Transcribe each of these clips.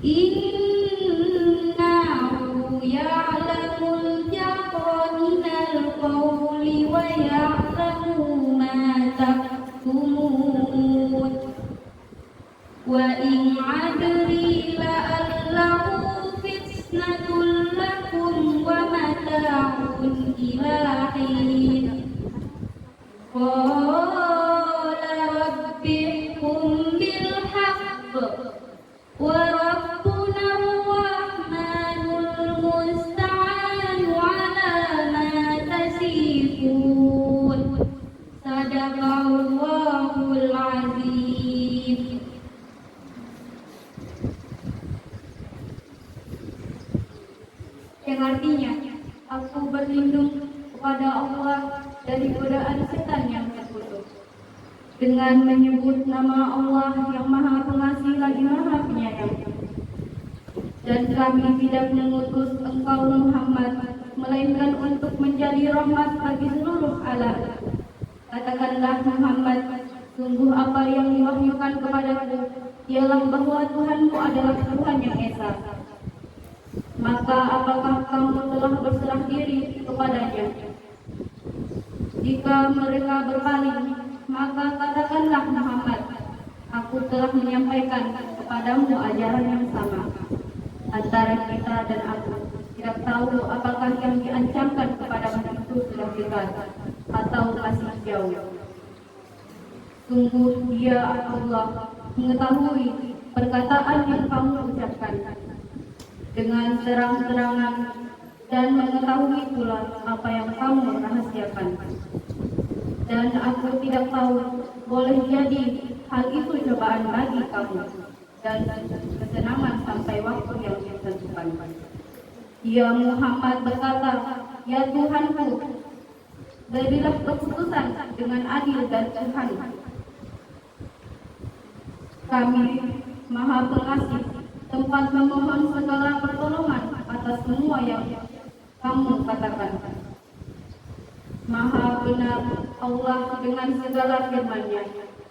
Innahu ya'lamul jahra minal qawli wa ya'lamu ma taktumun. Wa in adri la'allahu fitnatul lakum wa mata'un ila hin. Qala rabbikum bil haqq wa rabbuna ar-rahmanul musta'anu ala ma tasifun. Sadaqallahul azim. Yang artinya, aku berlindung kepada Allah dari godaan setan yang terkutuk dengan menyebut nama Allah yang Maha Pengasih lagi Maha Penyayang. Dan kami tidak mengutus engkau Muhammad melainkan untuk menjadi rahmat bagi seluruh alam. Katakanlah Muhammad, sungguh apa yang diwahyukan kepadaku ialah bahwa Tuhanmu adalah Tuhan yang esa. Maka apakah kamu telah berserah diri kepadanya? Jika mereka berpaling, maka katakanlah Muhammad, aku telah menyampaikan kepadamu ajaran yang sama. Antara kita dan aku tidak tahu apakah yang diancamkan kepadamu itu sudah dekat atau masih jauh. Sungguh Dia Allah mengetahui perkataan yang kamu ucapkan dengan terang-terangan dan mengetahui pula apa yang kamu rahasiakan. Dan aku tidak tahu, boleh jadi hal itu cobaan bagi kamu dan kesenangan sampai waktu yang ditentukan. Ya Muhammad berkata, ya Tuhanku, berilah keputusan dengan adil dan Tuhan. Kami Maha Pengasih, tempat memohon segala pertolongan atas semua yang kamu katakan. Maha benar Allah dengan segala firman-Nya.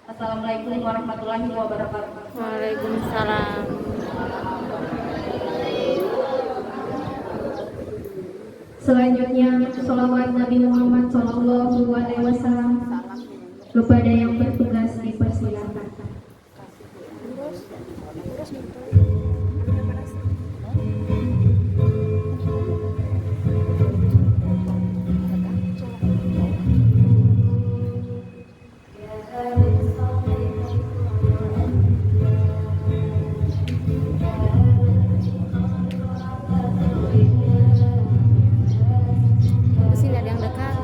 Assalamualaikum warahmatullahi wabarakatuh. Waalaikumsalam. Selanjutnya, sholawat Nabi Muhammad SAW kepada yang bertugas dipersilakan. Di sini ada yang dekat.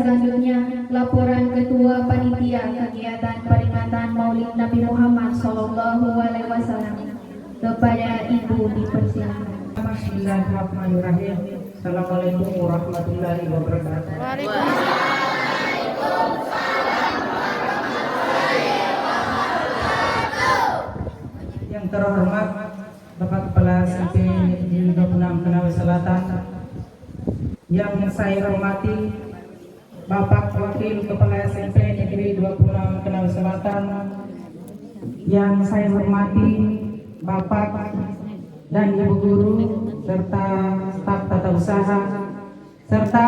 selanjutnya laporan Ketua Panitia Kegiatan Peringatan Maulid Nabi Muhammad SAW kepada Ibu dipersilakan. Bismillahirrahmanirrahim. Assalamualaikum warahmatullahi wabarakatuh. Yang terhormat Bapak Kepala SMP Negeri 26 Konawe Selatan, yang saya hormati Bapak Wakil Kepala SMP Negeri 26 Konawe Selatan, yang saya hormati Bapak dan Ibu Guru serta staf tata usaha serta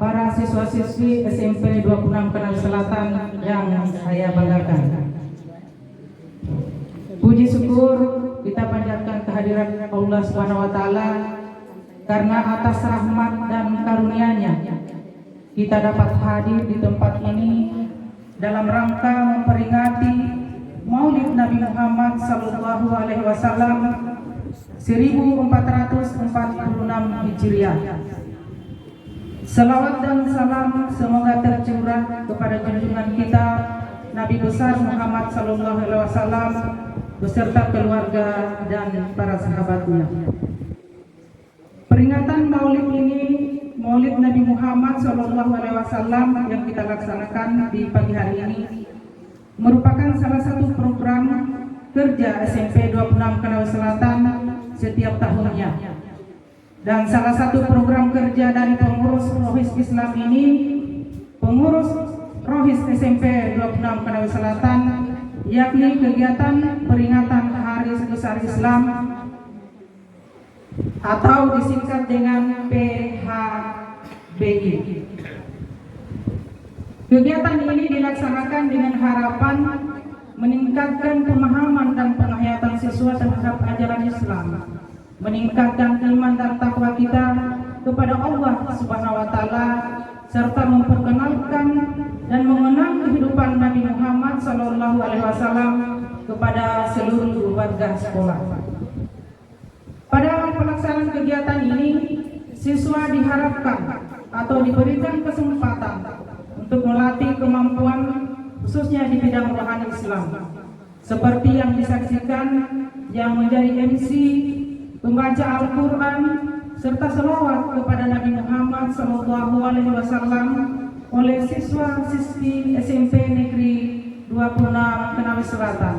para siswa-siswi SMP 26 Konawe Selatan yang saya banggakan. Puji syukur kita panjatkan kehadiran Allah Subhanahu wa taala karena atas rahmat dan karunia-Nya kita dapat hadir di tempat ini dalam rangka memperingati Maulid Nabi Muhammad sallallahu alaihi wasallam 1446 Hijriah. Salawat dan salam semoga tercurah kepada junjungan kita Nabi besar Muhammad sallallahu alaihi wasallam beserta keluarga dan para sahabatnya. Peringatan Maulid ini, Maulid Nabi Muhammad sallallahu alaihi wasallam yang kita laksanakan di pagi hari ini merupakan salah satu program kerja SMP 26 Konawe Selatan setiap tahunnya. Dan salah satu program kerja dari pengurus Rohis Islam ini, pengurus Rohis SMP 26 Konawe Selatan, yakni kegiatan peringatan Hari Besar Islam atau disingkat dengan PHBI. Kegiatan ini dilaksanakan dengan harapan meningkatkan pemahaman dan penghayatan siswa terhadap ajaran Islam, meningkatkan iman dan takwa kita kepada Allah Subhanahu wa taala, serta memperkenalkan dan mengenang kehidupan Nabi Muhammad sallallahu alaihi wasallam kepada seluruh warga sekolah. Pada pelaksanaan kegiatan ini, siswa diharapkan atau diberikan kesempatan untuk melatih kemampuan khususnya di bidang rohani Islam, seperti yang disaksikan yang menjadi MC, pembaca Al-Quran, serta selawat kepada Nabi Muhammad SAW oleh siswa-siswi SMP Negeri 26 Konawe Selatan.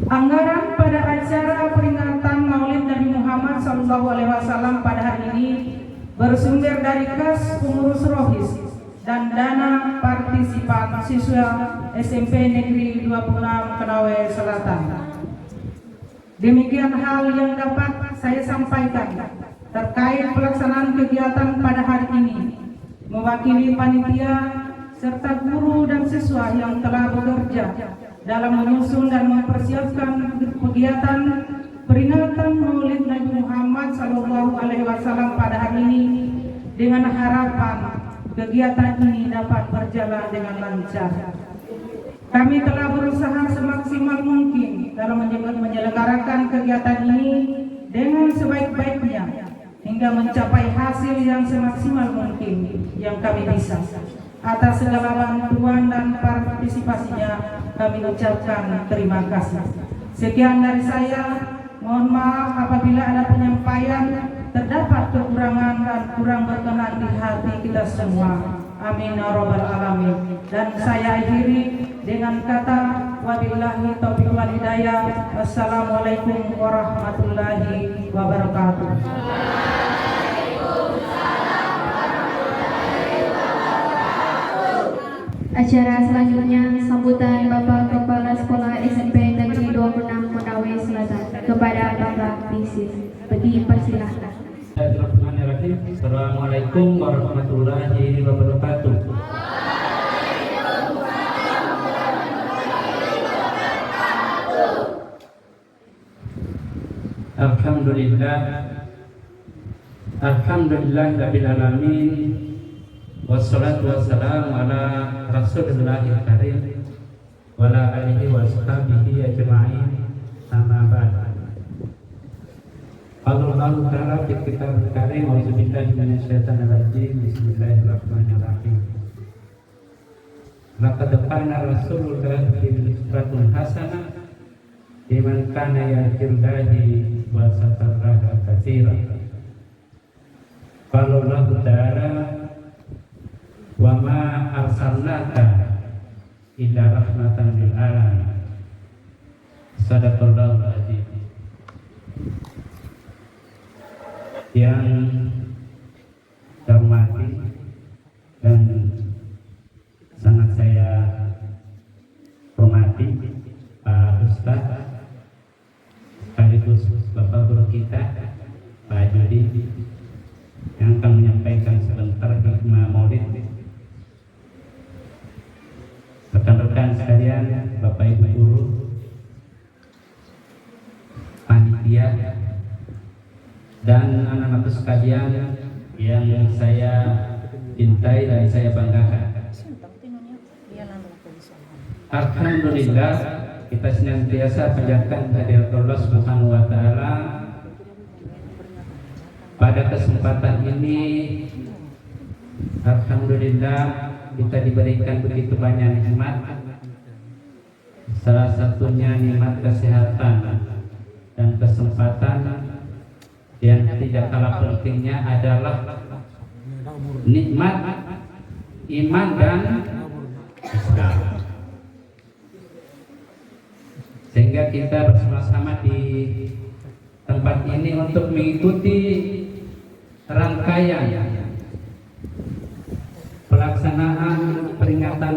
Anggaran pada acara peringatan Maulid Nabi Muhammad SAW pada hari ini bersumber dari kas pengurus Rohis dan dana partisipan siswa SMP Negeri 26 Konawe Selatan. Demikian hal yang dapat saya sampaikan terkait pelaksanaan kegiatan pada hari ini. Mewakili panitia serta guru dan siswa yang telah bekerja dalam menyusun dan mempersiapkan kegiatan peringatan Maulid Nabi Muhammad SAW pada hari ini, dengan harapan kegiatan ini dapat berjalan dengan lancar. Kami telah berusaha semaksimal mungkin dalam menyelenggarakan kegiatan ini dengan sebaik-baiknya hingga mencapai hasil yang semaksimal mungkin yang kami bisa. Atas segala bantuan dan partisipasinya kami ucapkan terima kasih. Sekian dari saya. Mohon maaf apabila ada penyampaian terdapat kekurangan dan kurang berkenan di hati kita semua. Amin ya rabbal alamin. Dan saya akhiri dengan kata wabillahi taufiq wal hidayah. Wassalamualaikum warahmatullahi wabarakatuh. Acara selanjutnya sambutan Bapak Kepala Sekolah SMP Negeri 26 Konawe Selatan kepada Bapak Pisis. Dipersilahkan. Assalamualaikum warahmatullahi wabarakatuh. Alhamdulillahirabbil alamin. Wassalatu wassalamu ala Rasulillahil karim wa ala alihi wa sahbihi ajma'in. Amma ba'd. Allah Ta'ala fi kitabul karim auzubillahi minasyaitonir rajim bismillahirrahmanirrahim. Laqad kana Rasulullah fi uswatun hasanah liman kana yarjullahi wa sataraha katsira. Qala Allah Ta'ala wa ma arsalnaka illa rahmatan lil alamin. Sadaqallahul azim. Yang terhormati dan sangat saya hormati Pak Ustadz sekaligus Bapak Guru kita Pak Judi yang akan menyampaikan sebentar hikmah maulid. Rekan-rekan sekalian, Bapak Ibu Guru, panitia, dan anak-anak sekalian yang saya cintai dan saya banggakan. Alhamdulillah, kita senantiasa panjatkan kehadirat Allah Subhanahu wa Ta'ala. Pada kesempatan ini, alhamdulillah, kita diberikan begitu banyak nikmat. Salah satunya nikmat kesehatan dan kesempatan. Yang tidak kalah pentingnya adalah nikmat iman dan Islam. Sehingga kita bersama-sama di tempat ini untuk mengikuti rangkaian pelaksanaan peringatan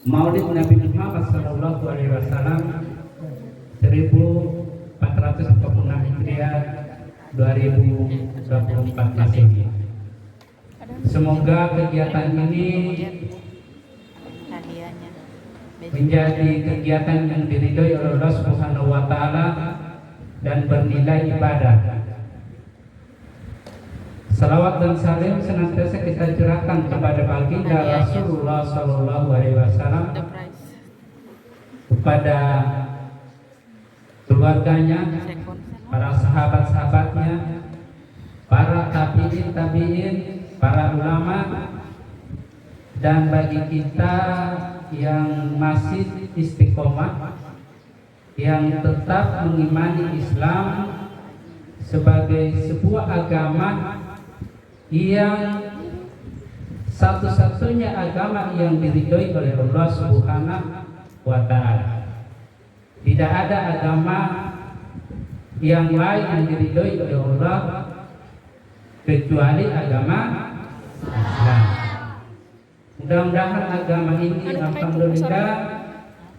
Maulid Nabi Muhammad SAW 1446 Hijriah 2024 Masehi. Semoga kegiatan ini menjadi kegiatan yang diridhoi oleh Allah Subhanahu wa Ta'ala dan bernilai ibadah. Salawat dan salam senantiasa kita curahkan kepada baginda Rasulullah Sallallahu Alaihi Wasallam, kepada keluarganya, para sahabat-sahabatnya, para tabi'in, para ulama, dan bagi kita yang masih istiqomah, yang tetap mengimani Islam sebagai sebuah agama yang satu-satunya agama yang diridhoi oleh Allah Subhanahu wa Ta'ala. Tidak ada agama yang lain yang diridhoi oleh Allah kecuali agama Islam. Mudah-mudahan agama ini alhamdulillah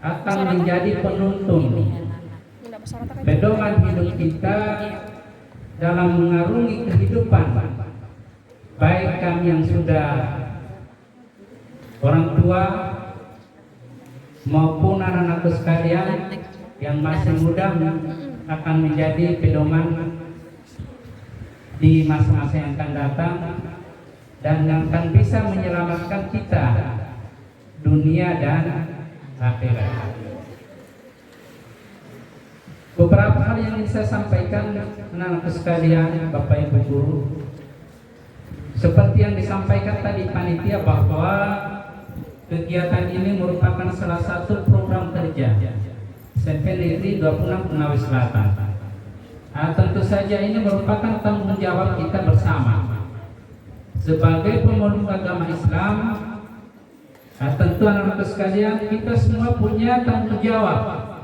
akan menjadi penuntun pedoman hidup kita dalam mengarungi kehidupan, baik kami yang sudah orang tua maupun anak-anakku sekalian yang masih muda akan menjadi pedoman di masa-masa yang akan datang dan yang akan bisa menyelamatkan kita dunia dan akhirat. Beberapa hal yang ingin saya sampaikan anak-anak sekalian, Bapak Ibu Guru, seperti yang disampaikan tadi panitia bahwa kegiatan ini merupakan salah satu program kerja SMP Negeri 26 Konawe Selatan. Tentu saja ini merupakan tanggung jawab kita bersama sebagai pemeluk agama Islam. Tentu anak-anak sekalian, kita semua punya tanggung jawab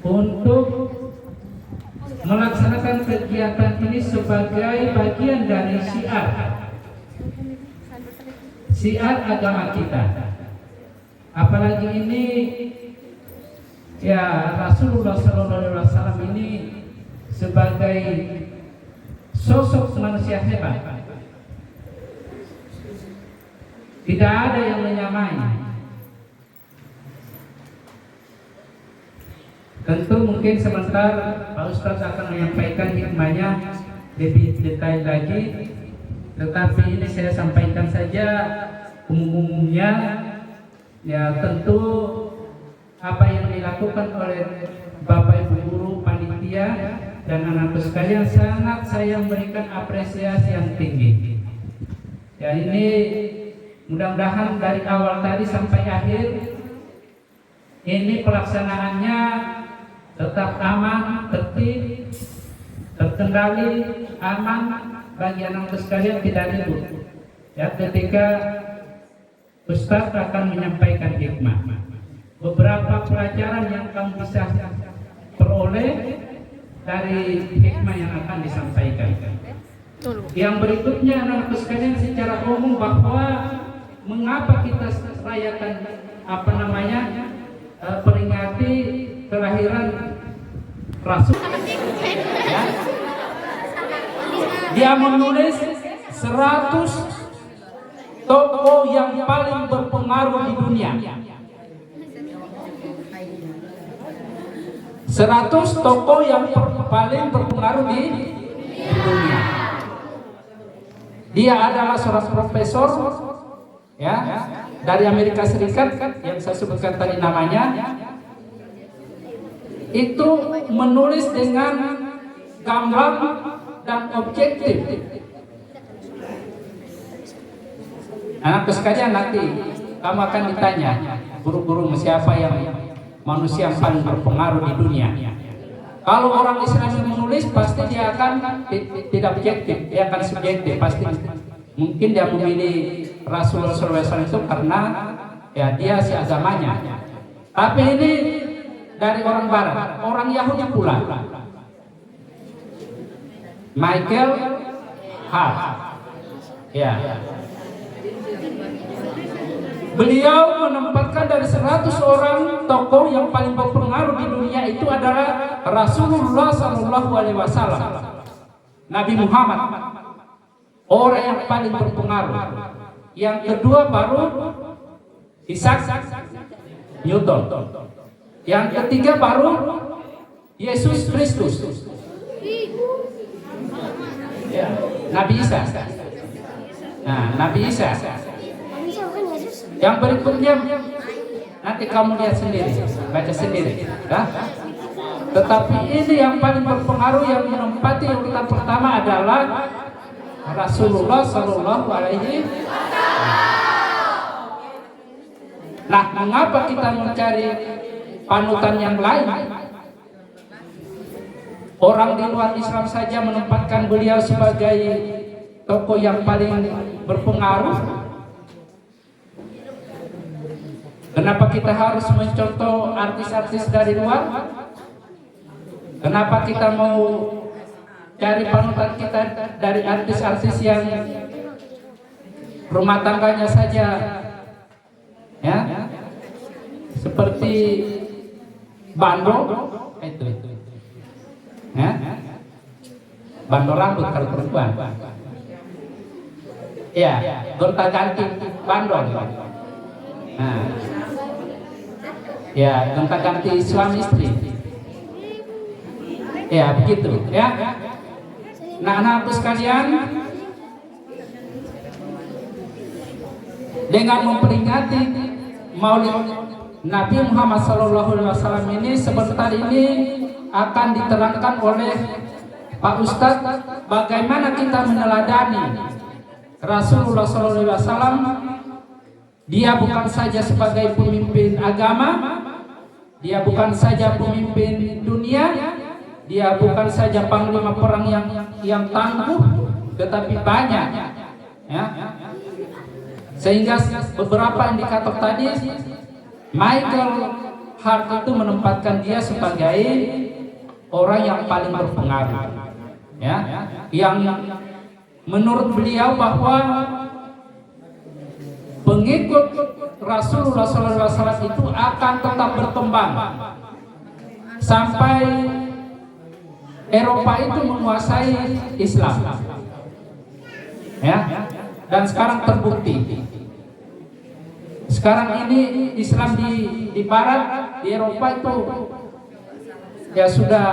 untuk melaksanakan kegiatan ini sebagai bagian dari syiar agama kita. Apalagi ini ya Rasulullah SAW ini sebagai sosok manusia hebat, tidak ada yang menyamai. Tentu mungkin sebentar Pak Ustadz akan menyampaikan hikmahnya lebih detail lagi, tetapi ini saya sampaikan saja umumnya. Ya tentu apa yang dilakukan oleh Bapak Ibu Guru panitia dan anakku sekalian, sangat saya memberikan apresiasi yang tinggi. Ya, ini mudah-mudahan dari awal tadi sampai akhir ini pelaksanaannya tetap aman, tertib, terkendali, aman bagi anakku sekalian, tidak ribut. Ya, ketika Ustadz akan menyampaikan hikmah, beberapa pelajaran yang kamu bisa peroleh dari hikmah yang akan disampaikan. Yang berikutnya anak-anakku sekalian, secara umum bahwa mengapa kita rayakan peringati kelahiran Rasul. Ya. Dia menulis 100 tokoh yang paling berpengaruh di dunia. 100 tokoh yang paling berpengaruh di dunia. Dia adalah seorang profesor, ya, dari Amerika Serikat yang saya sebutkan tadi namanya. Itu menulis dengan gamblang dan objektif. Anak sekalian, nanti kamu akan ditanya, guru-guru siapa yang manusia yang paling berpengaruh di dunia. Kalau orang Islam yang menulis, pasti dia akan tidak objektif, dia akan subjektif. Pasti mungkin dia memilih Rasulullah SAW itu karena ya dia seagamanya. Tapi ini dari orang Barat, orang Yahudi pula. Michael Hart. Ya. Beliau menempatkan dari 100 orang tokoh yang paling berpengaruh di dunia itu adalah Rasulullah SAW, Nabi Muhammad, orang yang paling berpengaruh. Yang kedua baru Isaac Newton. Yang ketiga baru Yesus Kristus, ya, Nabi Isa. Nah, Nabi Isa. Yang berikutnya nanti kamu lihat sendiri, baca sendiri, ya. Tetapi ini yang paling berpengaruh, yang menempati urutan pertama adalah Rasulullah Sallallahu Alaihi Wasallam. Nah, mengapa kita mencari panutan yang lain? Orang di luar Islam saja menempatkan beliau sebagai tokoh yang paling berpengaruh. Kenapa kita harus mencontoh artis-artis dari luar? Kenapa kita mau cari panutan kita dari artis-artis yang rumah tangganya saja, ya, seperti Bando, itu, ya, Bando rambut kalau perempuan, ya, gonta-ganti Bando. Nah, ya, gonta-ganti suami istri. Ya, begitu, ya. Nah, anak-anakku sekalian, dengan memperingati Maulid Nabi Muhammad SAW ini, sebentar ini akan diterangkan oleh Pak Ustadz bagaimana kita meneladani Rasulullah SAW. Dia bukan saja sebagai pemimpin agama, dia bukan saja pemimpin dunia, dia bukan saja panglima perang yang tangguh, tetapi banyak, ya. Sehingga beberapa indikator tadi, Michael Hart itu menempatkan dia sebagai orang yang paling berpengaruh, ya, yang menurut beliau bahwa pengikut Rasulullah SAW itu akan tetap berkembang sampai Eropa itu menguasai Islam, ya. Dan sekarang terbukti. Sekarang ini Islam di Barat, di Eropa itu ya sudah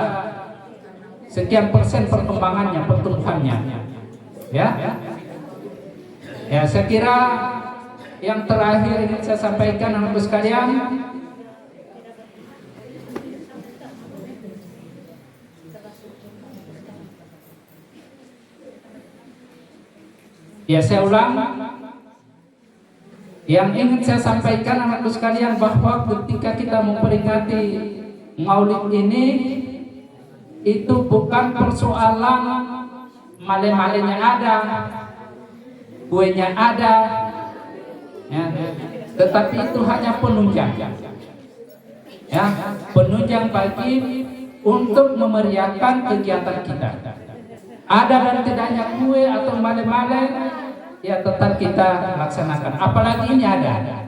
sekian persen perkembangannya, pertumbuhannya, ya. Ya, saya kira yang terakhir ini saya sampaikan anak-anakku sekalian, Ya, saya ulang. Yang ingin saya sampaikan anakku sekalian, bahwa ketika kita memperingati Maulid ini, itu bukan persoalan male-malenya ada, kuenya ada, ya, tetapi itu hanya penunjang, ya, penunjang bagi untuk memeriahkan kegiatan kita. Ada dan tidaknya kue atau male-male, ya tetap kita laksanakan. Apalagi ini ada.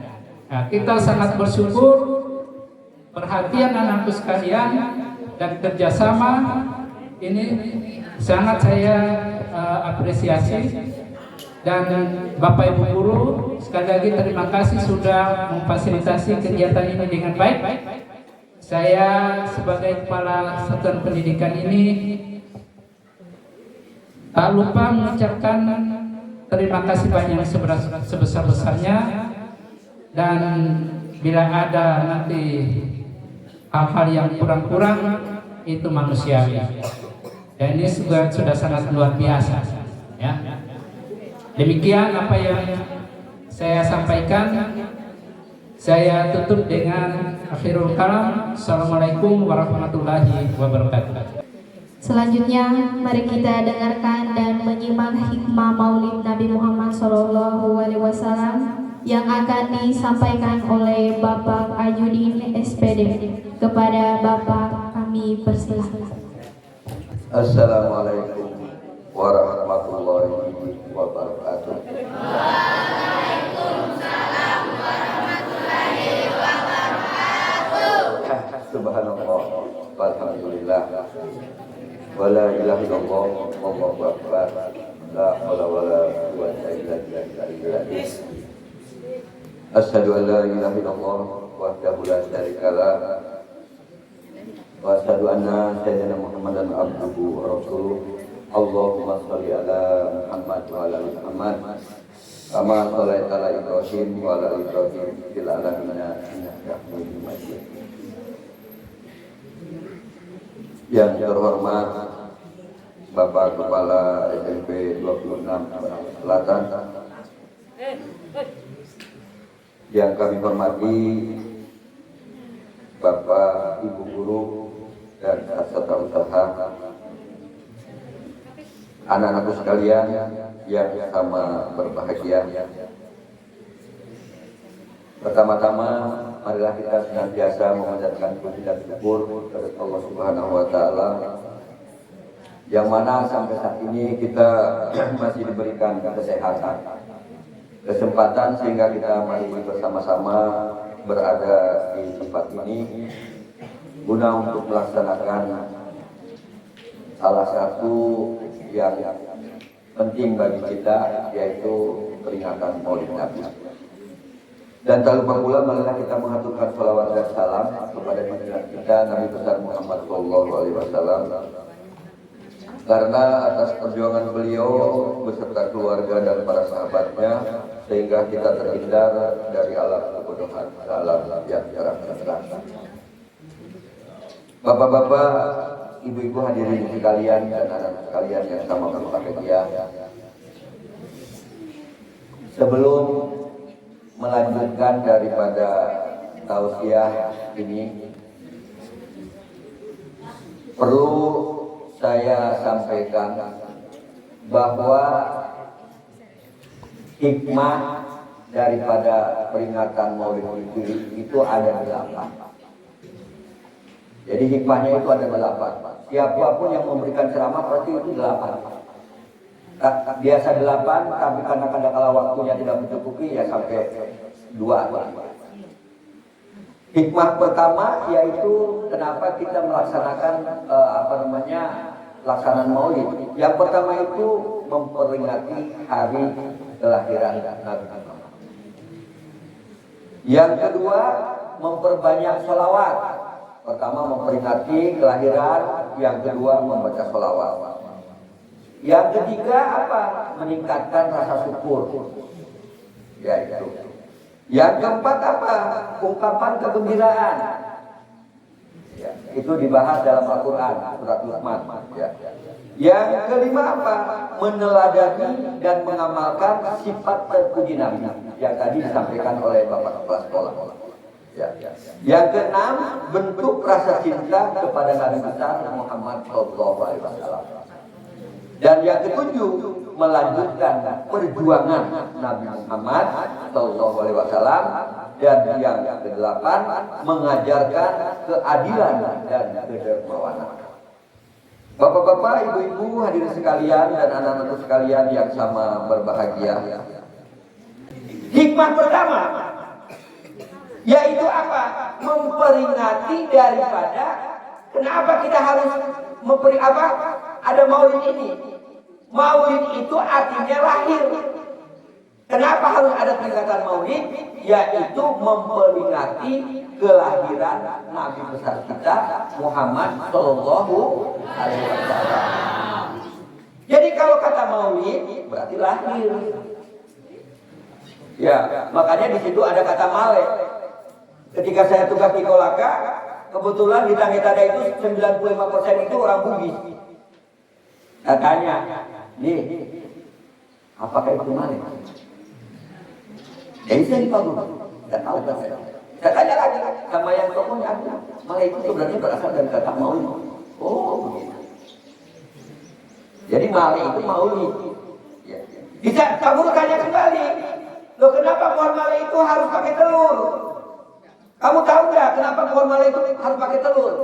Nah, kita sangat bersyukur, perhatian anakku sekalian dan kerjasama ini sangat saya apresiasi. Dan Bapak Ibu guru, sekali lagi terima kasih sudah memfasilitasi kegiatan ini dengan baik. Saya sebagai kepala satuan pendidikan ini tak lupa mengucapkan terima kasih banyak sebesar-besarnya, dan bila ada nanti hal-hal yang kurang-kurang itu manusiawi. Dan ini sudah sangat luar biasa, ya. Demikian apa yang saya sampaikan. Saya tutup dengan akhirul kalam. Assalamualaikum warahmatullahi wabarakatuh. Selanjutnya, mari kita dengarkan dan menyimak hikmah Maulid Nabi Muhammad SAW yang akan disampaikan oleh Bapak Ayudin SPD. Kepada Bapak kami persilahkan. Assalamualaikum warahmatullahi wabarakatuh. Waalaikumsalam warahmatullahi wabarakatuh. Subhanallah, walhamdulillah, wala ilaha illallah, wallahu akbar, la haula wala quwwata illa billah. Asyhadu an la ilaha illallah wahdahu la syarika lah, wa asyhadu anna sayyidina Muhammadan abduhu wa rasuluh. Allahumma shalli ala Muhammad wa ala ali Muhammad kama shallaita ala Ibrahim wa ala ali Ibrahim fil alamin innaka Hamidum Majid. Yang terhormat Bapak Kepala SMP 26 Selatan, yang kami hormati Bapak Ibu guru dan peserta usaha, anak-anakku sekalian yang sama berbahagia. Pertama-tama, marilah kita senantiasa memanjatkan puji dan syukur kepada Allah Subhanahu wa Ta'ala, yang mana sampai saat ini kita masih diberikan kesehatan, kesempatan sehingga kita masih bersama-sama berada di tempat ini guna untuk melaksanakan salah satu yang penting bagi kita, yaitu peringatan Maulid Nabi. Dan tak lupa pula marilah kita mengaturkan salawat dan salam kepada junjungan kita Nabi besar Muhammad SAW, karena atas perjuangan beliau beserta keluarga dan para sahabatnya sehingga kita terhindar dari alam kebodohan ke alam yang terang-terang. Bapak-bapak, ibu-ibu hadirin sekalian dan anak sekalian yang sama berbahagia, sebelum melanjutkan daripada tausiah ini, perlu saya sampaikan bahwa hikmah daripada peringatan Maulid itu ada 8. Jadi hikmahnya itu ada 8. Siapapun yang memberikan ceramah pasti itu 8. Biasa 8, tapi karena kadang-kala waktunya tidak mencukupi, ya sampai 2. Hikmah pertama yaitu kenapa kita melaksanakan pelaksanaan Maulid. Yang pertama itu memperingati hari kelahiran Nabi Muhammad. Yang kedua, memperbanyak sholawat. Pertama memperingati kelahiran, yang kedua membaca sholawat. Yang ketiga apa? Meningkatkan rasa syukur. Ya itu. Yang keempat apa? Ungkapan kegembiraan. Ya, itu dibahas dalam Al-Quran surat Luqman. Ya. Yang kelima apa? Meneladani dan mengamalkan sifat terpuji Nabi yang tadi disampaikan oleh Bapak Kepala Sekolah. Ya. Yang keenam, bentuk rasa cinta kepada Nabi besar Muhammad SAW. Dan yang ketujuh, melanjutkan perjuangan Nabi Muhammad SAW. Dan yang kedelapan, mengajarkan keadilan dan kedermawanan. Bapak-bapak, ibu-ibu, hadirin sekalian dan anak-anak sekalian yang sama berbahagia. Hikmah pertama yaitu apa? Memperingati daripada kenapa kita harus ada maulid ini. Maulid itu artinya lahir. Kenapa harus ada peringatan maulid? Yaitu memperingati kelahiran Nabi besar kita Muhammad Shallallahu Alaihi Wasallam. Jadi kalau kata maulid berarti lahir. Ya, makanya di situ ada kata male. Ketika saya tugas di Kolaka, kebetulan di Tangetada itu 95% itu orang Bugis. Saya tanya, nih, apakah itu male? Jadi saya dipanggil, tidak tahu kan saya. Saya tanya lagi sama yang tokohnya, male itu sebenarnya berasal dari kata maulid. Oh, begitu. Jadi male itu maulid. Bisa kamu tanya kembali, loh kenapa pohon male itu harus pakai telur? Kamu tahu nggak kenapa pohon male itu harus pakai telur?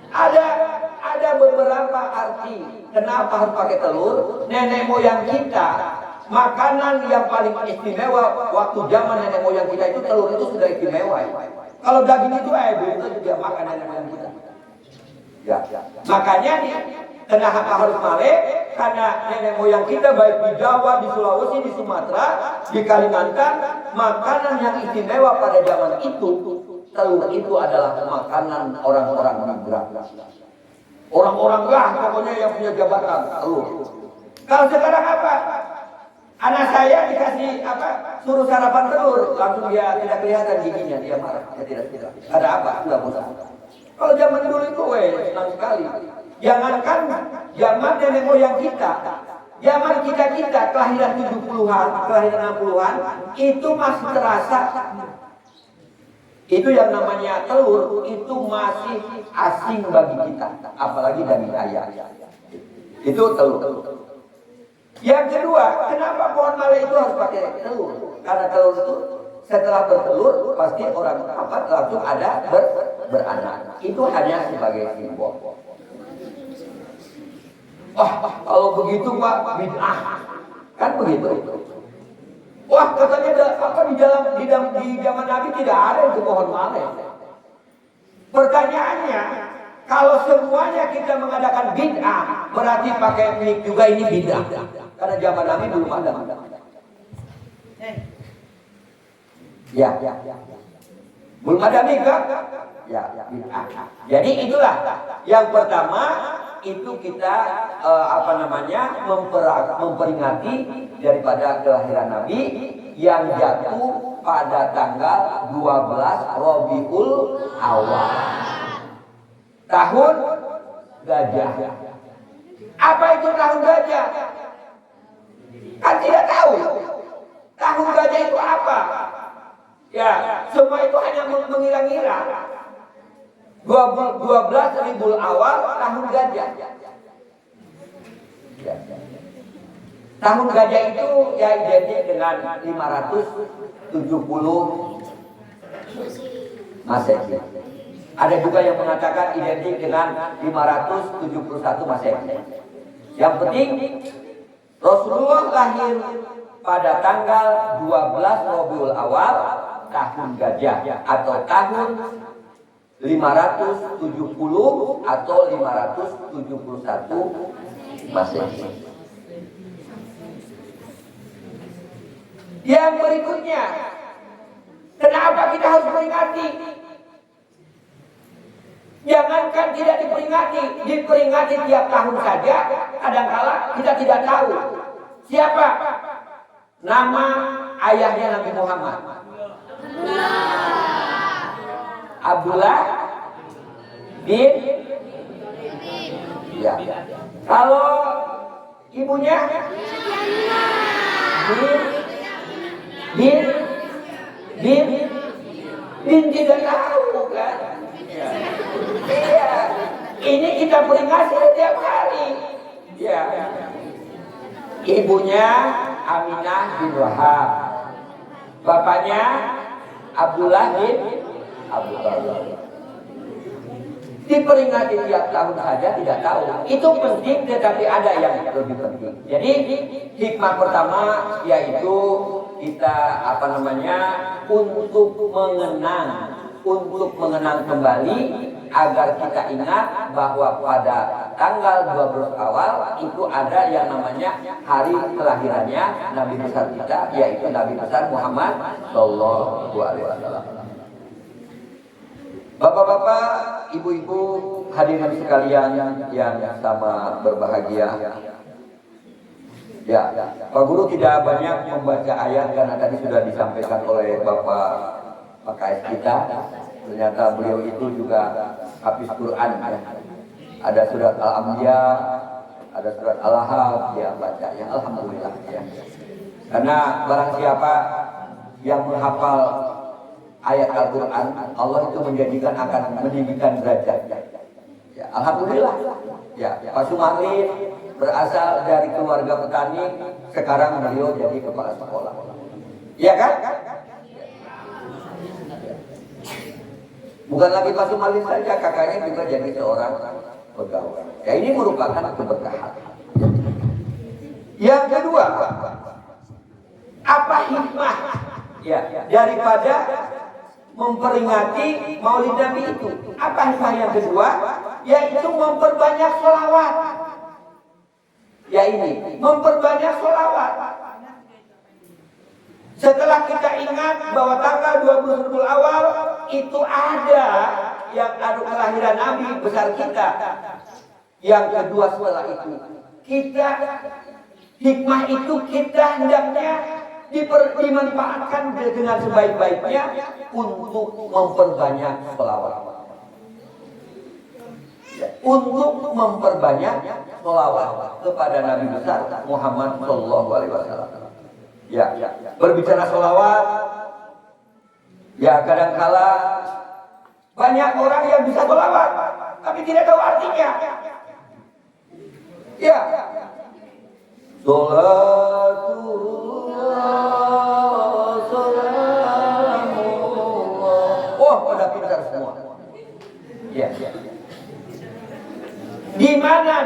Ada beberapa arti kenapa harus pakai telur. Nenek moyang kita, makanan yang paling istimewa waktu zaman nenek moyang kita itu telur itu sudah istimewa. Kalau daging itu itu juga makan nenek moyang kita. Ya. Makanya kenapa harus male? Karena nenek moyang kita baik di Jawa, di Sulawesi, di Sumatera, di Kalimantan, makanan yang istimewa pada zaman itu, telur itu adalah makanan orang-orang migran. Orang-orang pokoknya yang punya jabatan telur. Kalau sekarang apa? Anak saya dikasih suruh sarapan telur, langsung dia tidak kelihatan giginya, dia marah, dia tidak. Ada apa? Sudah bosan. Kalau zaman dulu itu, senang sekali. Jangankan zaman nenek moyang kita, zaman kita kelahiran 70-an, kelahiran 60-an, itu masih terasa. Itu yang namanya telur, itu masih asing bagi kita, apalagi daging ayam. Itu telur. Yang kedua, kenapa pohon male itu harus pakai telur? Karena telur itu setelah bertelur pasti orang langsung ada beranak. Itu hanya sebagai simbol. Kalau begitu Pak bid'ah, kan begitu? Wah katanya di zaman Nabi tidak ada itu pohon male. Pertanyaannya, kalau semuanya kita mengadakan bid'ah, berarti pakai mik juga ini bid'ah. Karena zaman Nabi belum ada. Ya. Belum ada mik kan? Ya, bid'ah. Jadi itulah yang pertama itu kita memperingati daripada kelahiran Nabi yang jatuh pada tanggal 12 Rabiul Awal tahun gajah. Apa itu tahun gajah? Kan tidak tahu. Tahun gajah itu apa? Ya, semua itu hanya mengira-ngira. 12 Rabiul Awal tahun gajah. Ya. Tahun gajah itu ya identik dengan 570 Masehi. Ada juga yang mengatakan identik dengan 571 Masehi. Yang penting Rasulullah lahir pada tanggal 12 Rabiul Awal tahun gajah atau tahun 570 atau 571 Masehi. Yang berikutnya, kenapa kita harus peringati? Jangankan tidak diperingati tiap tahun saja, kadangkala kita tidak tahu siapa nama ayahnya Nabi Muhammad. Abdullah bin Kalau ibunya? Bin tidak tahu kan? Iya. Ini kita peringati setiap hari. Ya. Ibunya Aminah bin Wahab. Bapaknya Abdullah bin Abu Bakar. Diperingati tiap tahun saja tidak tahu. Itu penting, tetapi ada yang lebih penting. Jadi hikmah pertama yaitu kita untuk mengenang kembali agar kita ingat bahwa pada tanggal 12 awal itu ada yang namanya hari kelahirannya Nabi besar kita, yaitu Nabi besar Muhammad Sallallahu Alaihi Wasallam. Bapak-bapak, ibu-ibu, hadirin sekalian yang sama berbahagia. Ya, Pak Guru tidak banyak membaca ayat karena tadi sudah disampaikan oleh Bapak KS kita. Ternyata beliau itu juga hafiz Quran. Ya. Ada surat Al-Anbiya, ada surat Al-Ahzab dia baca. Ya, alhamdulillah ya. Karena barang siapa yang menghafal ayat Al-Quran, Allah itu menjadikan akan meninggikan derajat. Ya, alhamdulillah. Ya, Pak Sumarlin berasal dari keluarga petani, sekarang beliau jadi kepala sekolah. Iya kan? Bukan lagi Pak Sumarlin saja, kakaknya juga jadi seorang pegawai. Ya, ini merupakan keberkahan. Yang kedua, apa hikmah ya daripada memperingati Maulid Nabi itu? Apa hikmah yang kedua? Yaitu memperbanyak sholawat. Ya ini, memperbanyak sholawat. Setelah kita ingat bahwa tanggal 20 Rabiul Awal itu ada yang ada kelahiran Nabi besar kita. Yang kedua setelah itu, hikmah itu kita hendaknya dimanfaatkan dengan sebaik-baiknya untuk memperbanyak sholawat. Untuk memperbanyak sholawat kepada Nabi besar Muhammad Sallallahu Alaihi Wasallam. Ya, berbicara sholawat, ya kadangkala banyak orang yang bisa sholawat, tapi tidak tahu artinya. Ya, oh, pada pintar semua. Ya. Di mana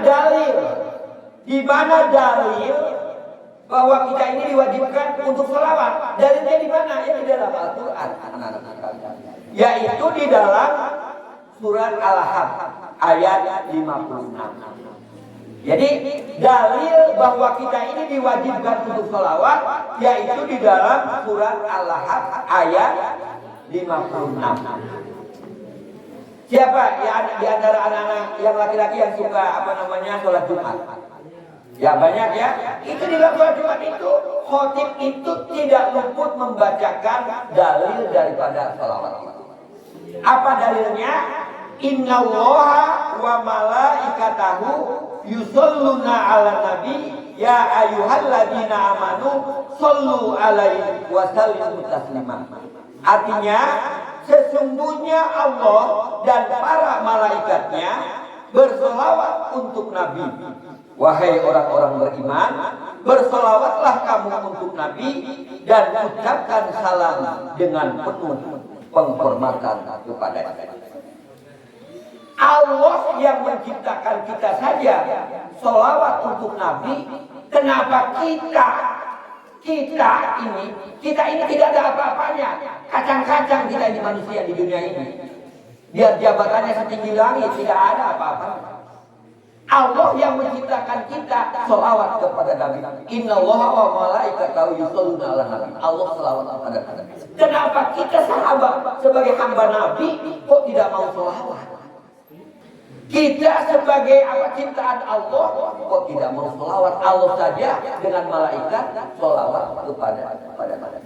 dalil bahwa kita ini diwajibkan untuk sholawat? Dalilnya di mana? Ya di dalam Al-Quran, yaitu di dalam surat Al-Ahzab ayat 56. Jadi dalil bahwa kita ini diwajibkan untuk sholawat yaitu di dalam surat Al-Ahzab ayat 56. Siapa ya di antara anak-anak yang laki-laki yang suka sholat Jumat? Ya banyak ya. Itu di dalam sholat Jumat itu khotib itu tidak luput membacakan dalil daripada sholawat. Apa dalilnya? Innallaha wa malaikatahu yusholluna ala nabi ya ayyuhalladzina amanu shollu alaihi wa sallimu taslima. Artinya sesungguhnya Allah dan para malaikatnya bersolawat untuk Nabi. Wahai orang-orang beriman, bersolawatlah kamu untuk Nabi dan ucapkan salam dengan penuh penghormatan kepada-Nya. Allah yang menciptakan kita saja solawat untuk Nabi. Kenapa kita ini tidak ada apa-apanya? Kacang-kacang kita ini manusia di dunia ini. Biar jabatannya setinggi langit, tidak ada apa-apa. Allah yang menciptakan kita solawat kepada Nabi. Innallaha wa malaikatahu yusholluna ala nabi. Allah solawat kepada Nabi. Kenapa kita sahabat sebagai hamba Nabi kok tidak mau solawat? Kita sebagai ciptaan Allah kok tidak mau solawat? Allah saja dengan malaikat solawat kepada Nabi.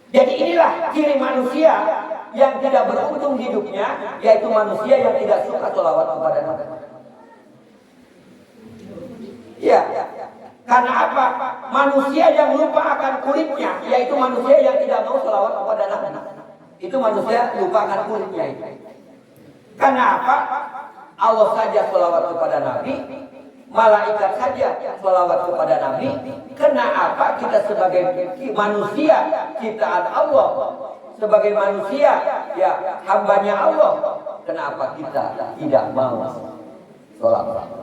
Jadi inilah ciri manusia yang tidak beruntung hidupnya, yaitu manusia yang tidak suka sholawat kepada Nabi. Ya, karena apa? Manusia yang lupa akan kulitnya, yaitu manusia yang tidak mau sholawat kepada Nabi. Itu manusia lupa akan kulitnya itu. Karena apa? Allah saja sholawat kepada Nabi, malaikat saja sholawat kepada Nabi. Kenapa kita sebagai manusia ciptaan Allah, sebagai manusia ya hambanya Allah, kenapa kita tidak mau sholawat?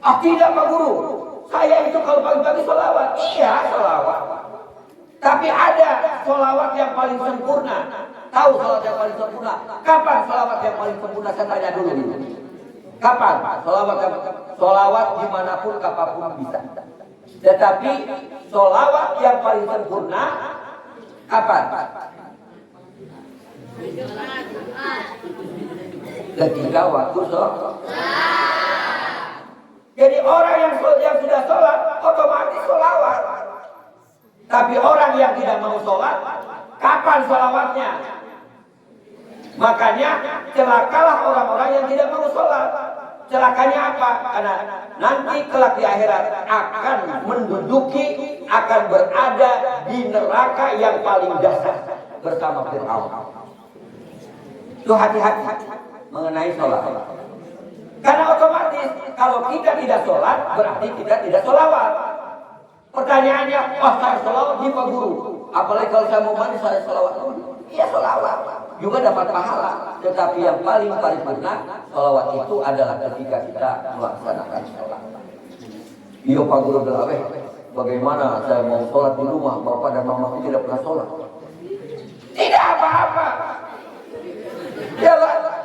Ah tidak Pak Guru, saya itu kalau pagi-pagi sholawat, iya sholawat. Tapi ada sholawat yang paling sempurna. Tahu sholawat yang paling sempurna? Kapan sholawat yang paling sempurna? Saya tanya dulu. Kapan? Sholawat dimanapun, kapanpun bisa. Tetapi sholawat yang paling sempurna kapan? Ketika waktu sholat. Jadi orang yang sudah sholat otomatis sholawat. Tapi orang yang tidak mau sholat, kapan sholawatnya? Makanya celakalah orang-orang yang tidak mau sholat. Celakanya apa? Karena nanti kelak di akhirat akan menduduki, akan berada di neraka yang paling dahsyat bersama Fir'aun. Itu hati-hati mengenai sholat. Karena otomatis kalau kita tidak sholat berarti kita tidak sholawat. Pertanyaannya, oh saya sholawat di Pak Guru. Apalagi kalau saya mau mandi saya sholawat. Iya sholawat. Juga dapat pahala. Tetapi yang paling paripurna sholawat itu adalah ketika kita melaksanakan sholat. Iya Pak Guru bilang, bagaimana saya mau sholat di rumah, bapak dan mama tidak pernah sholat. Tidak apa-apa.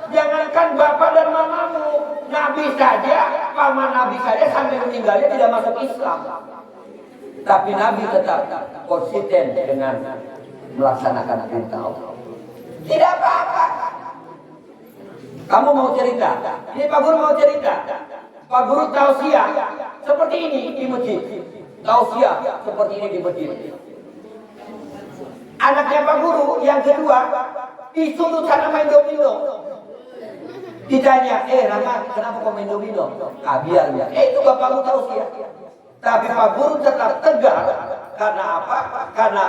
Jangankan bapak dan mamamu, Nabi saja, paman Nabi saja sampai meninggalnya tidak masuk Islam. Tapi Nabi tetap konsisten dengan melaksanakan perintah Allah. Tidak apa-apa. Kamu mau cerita? Ini Pak Guru mau cerita. Pak Guru tausiah seperti ini di masjid. Tausiah seperti ini di masjid. Anaknya Pak Guru yang kedua disuruh sana main domino. Ditanya, Rama, kenapa kau main domino? Biar. Itu bapakmu tausiah. Tapi Pak Guru tetap tegar. Karena apa? Karena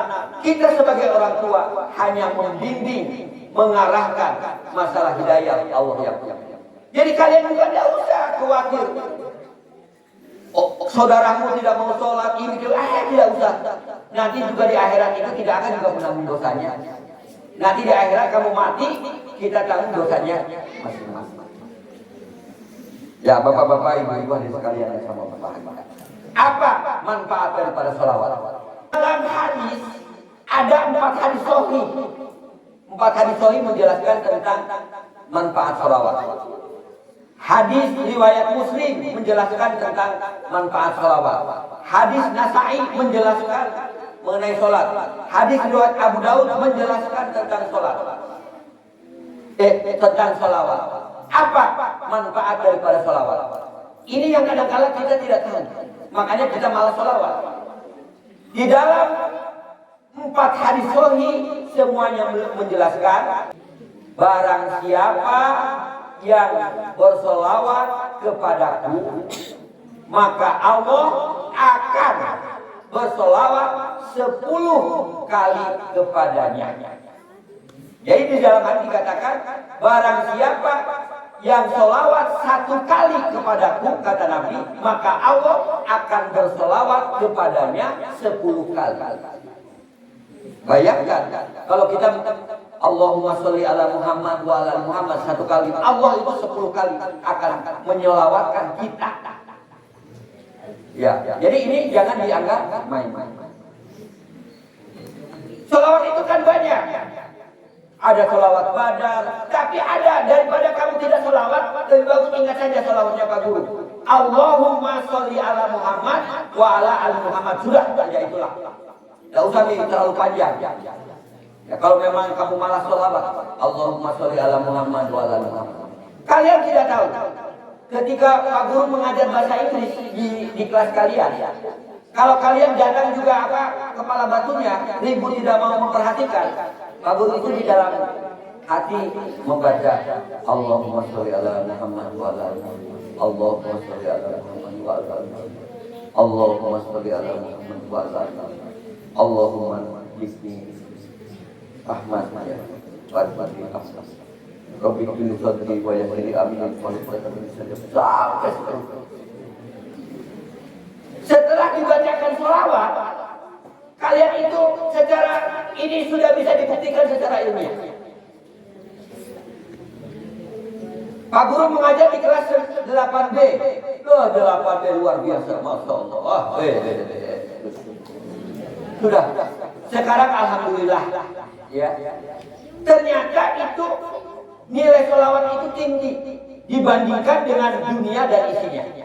kita sebagai orang tua hanya membimbing, mengarahkan masalah hidayah Allah yang punya. Jadi kalian juga tidak usah khawatir. Saudaramu tidak mau sholat, ini tidak usah. Nanti juga di akhirat itu tidak akan juga menanggung dosanya. Nanti di akhirat kamu mati, kita tanggung dosanya masing-masing. Ya bapak-bapak, ibu-ibu hadirin sekalian yang sama bapak. Apa manfaat daripada sholawat? Dalam hadis ada 4 hadis sahih. 4 hadis sahih menjelaskan tentang manfaat sholawat. Hadis riwayat Muslim menjelaskan tentang manfaat sholawat. Hadis Nasai menjelaskan mengenai sholat. Hadis riwayat Abu Daud menjelaskan tentang sholat. Tentang sholawat. Apa manfaat daripada sholawat? Ini yang kadang-kadang kita tidak tahu. Makanya kita malas sholawat. Di dalam 4 hadis sahih semuanya menjelaskan barang siapa yang bersolawat kepadaku maka Allah akan bersolawat 10 kali kepadanya. Jadi di dalam hadis dikatakan barang siapa yang solawat 1 kali kepadaku, kata Nabi, maka Allah akan bersolawat kepadanya 10 kali. Bayangkan kalau kita Allahumma sholli ala Muhammad wa ala Muhammad 1 kali, Allah itu 10 kali akan menyolawatkan kita. Ya, jadi ini jangan dianggap main-main. Solawat itu kan banyak. Ada solawat badar, tapi ada daripada kamu tidak solawat, lebih bagus ingat saja solawatnya Pak Guru. Allahumma sholli ala Muhammad wa ala ali Muhammad. Sudah saja itulah. Tidak usah terlalu panjang. Ya, kalau memang kamu malas solawat, Allahumma sholli ala Muhammad wa ala ali Muhammad. Kalian tidak tahu, ketika Pak Guru mengajar bahasa Inggris di kelas kalian, kalau kalian datang juga kepala batunya, ribut tidak mau memperhatikan. Pak Guru itu di dalam hati membaca Allahumma sholli ala Muhammad wa ala ali Muhammad. Allahumma sholli ala Muhammad wa ala ali Muhammad. Allahumma sholli ala Muhammad wa ala ali Muhammad. Allahumma bismi Ahmad ya Fatihah Ahmad Rabbi kulli sadri wa yassiri amin wa sampai setelah dibacakan sholawat, kalian itu secara ini sudah bisa dibuktikan secara ilmiah. Pak Guru mengajar di kelas 8B. Loh, 8B luar biasa, Masya Allah. Sudah. Sekarang alhamdulillah. Ya. Ternyata itu nilai sholawat itu tinggi dibandingkan dengan dunia dan isinya.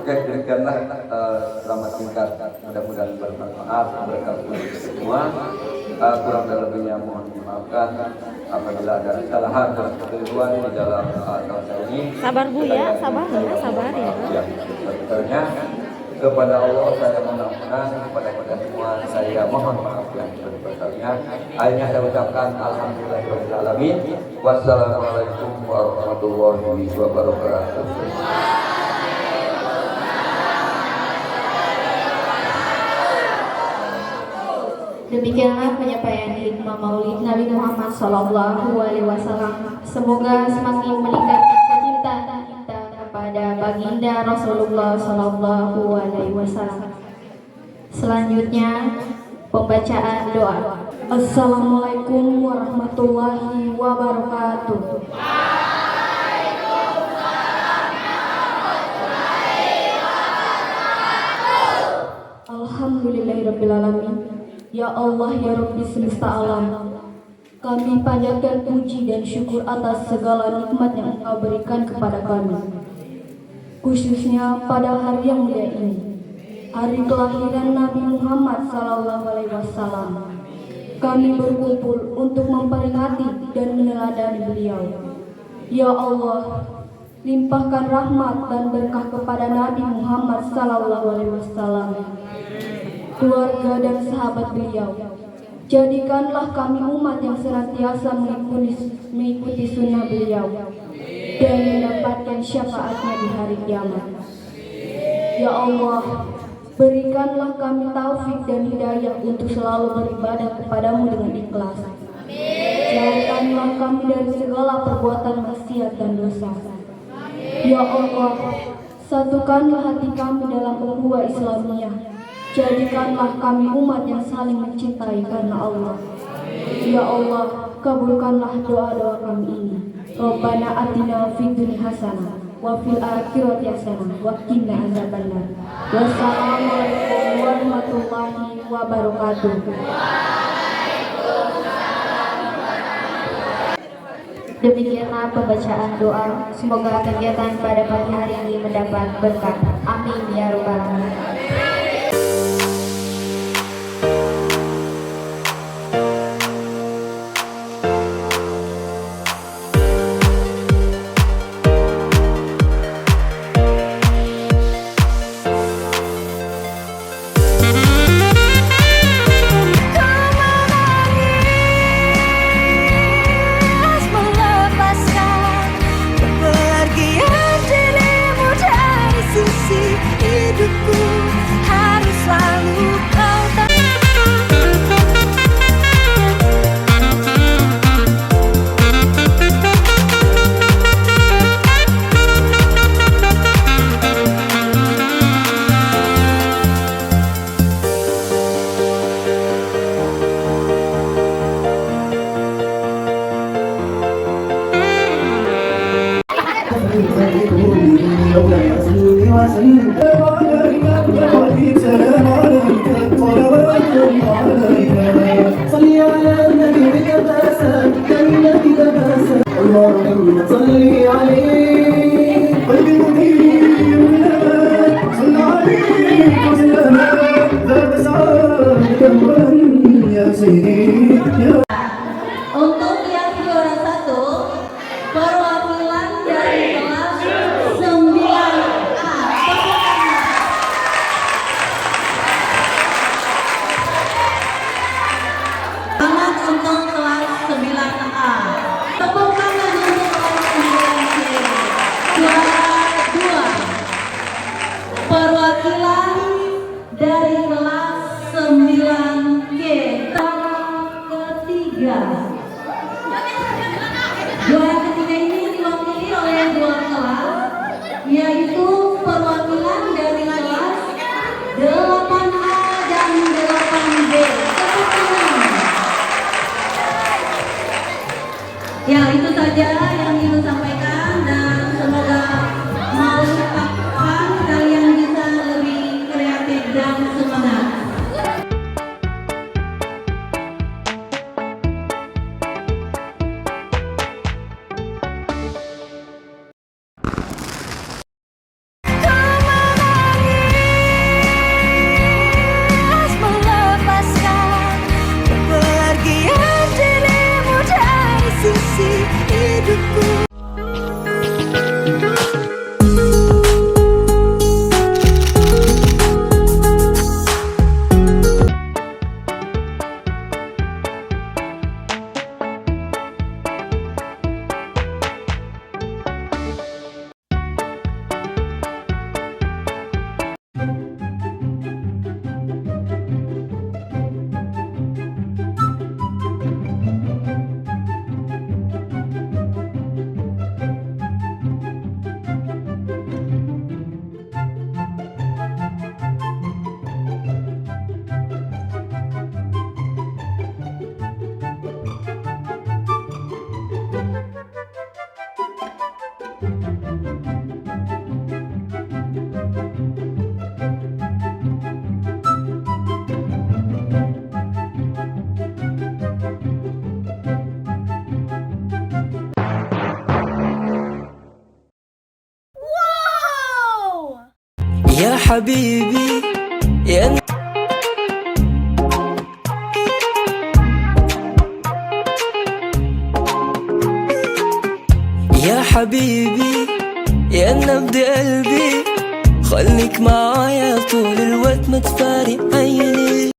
Demikianlah selamat singkat, mudah-mudahan bermanfaat berkat kita semua. Kurang dan lebihnya mohon dimaafkan apabila ada kesalahan dan kekeliruan di dalam tahun ini. Sabar Bu ya, sabar ya. Sebenarnya kepada Allah saya mohon ampunan, kepada kita semua saya mohon maaf yang sebesar-besarnya. Akhirnya saya ucapkan alhamdulillahirabbil alamin. Wassalamualaikum warahmatullahi wabarakatuh. Demikianlah penyampaian hikmah Maulid Nabi Muhammad SAW. Semoga semakin meningkatkan kecintaan kita kepada baginda Rasulullah SAW. Selanjutnya pembacaan doa. Assalamualaikum warahmatullahi wabarakatuh. Alhamdulillahirabbil alamin. Ya Allah, ya Rabbi semesta alam, kami panjatkan puji dan syukur atas segala nikmat yang Engkau berikan kepada kami, khususnya pada hari yang mulia ini, hari kelahiran Nabi Muhammad SAW. Kami berkumpul untuk memperingati dan meneladani beliau. Ya Allah, limpahkan rahmat dan berkah kepada Nabi Muhammad SAW, keluarga dan sahabat beliau. Jadikanlah kami umat yang senantiasa mengikuti sunnah beliau dan mendapatkan syafaatnya di hari kiamat. Ya Allah, berikanlah kami taufik dan hidayah untuk selalu beribadah kepadamu dengan ikhlas. Jauhkanlah kami dari segala perbuatan maksiat dan dosa. Ya Allah, satukanlah hati kami dalam ukhuwah Islamiyah. Jadikanlah kami umat yang saling mencintai karena Allah. Ya Allah, kabulkanlah doa-doa kami ini. Rabbana atina fid dunya hasanah wa fil akhirati hasanah wa qina azabannar. Wassalamualaikum warahmatullahi wabarakatuh. Demikianlah pembacaan doa. Semoga kegiatan pada pagi hari ini mendapat berkah. Amin ya rabbal alamin. Kepergian dirimu dari sisi dari kelas 9G ketiga. Juara ketiga ini diwakili oleh dua kelas, yaitu perwakilan dari kelas 8A dan 8B. Ya, itu saja yang ingin sampaikan dan semoga Maulid Akbar kalian bisa lebih kreatif dan semangat. Melepaskan kepergian dirimu dari sisi hidupku. يا حبيبي يا يا حبيبي يا نبض قلبي، خليك معايا طول الوقت ما تفارق عيني.